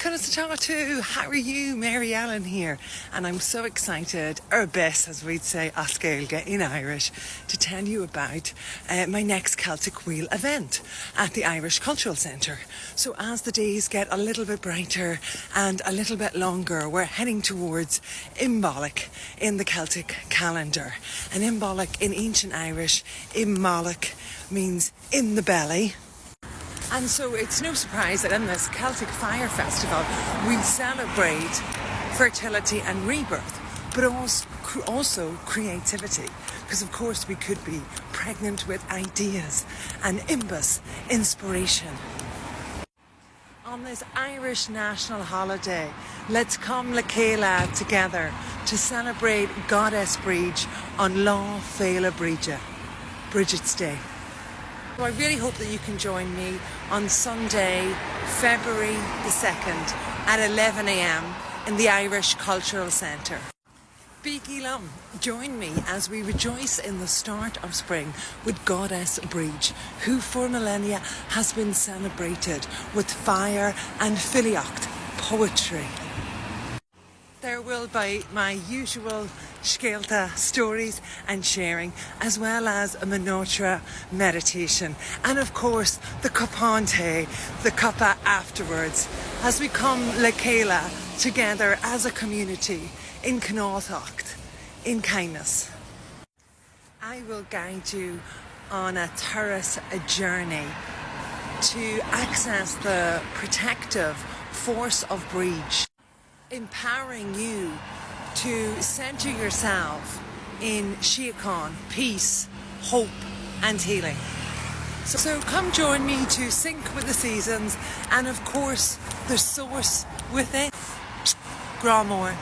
Constantatu, how are you? Mary Allen here, and I'm so excited, or best as we'd say Ascailga in Irish, to tell you about my next Celtic Wheel event at the Irish Cultural Centre. So as the days get a little bit brighter and a little bit longer, we're heading towards Imbolc in the Celtic calendar. And Imbolc in ancient Irish, Imbolc means in the belly. And so it's no surprise that in this Celtic Fire Festival we celebrate fertility and rebirth, but also creativity, because of course we could be pregnant with ideas and inspiration. On this Irish national holiday, let's come Lekéla together to celebrate Goddess Bríd on Lá Féile Bríde, Bridget's Day. So I really hope that you can join me on Sunday, February the 2nd at 11 a.m. in the Irish Cultural Centre. Bígilum, join me as we rejoice in the start of spring with Goddess Bríd, who for millennia has been celebrated with fire and filiocht poetry. There will be my usual Scailta stories and sharing, as well as a Minotra meditation, and of course the Cupante, the cuppa afterwards, as we come Lekéla together as a community in Cnáthacht, in kindness. I will guide you on a journey to access the protective force of Bríd, empowering you to center yourself in Síochána, peace, hope and healing. So come join me to sync with the seasons and of course the source within. Gramor.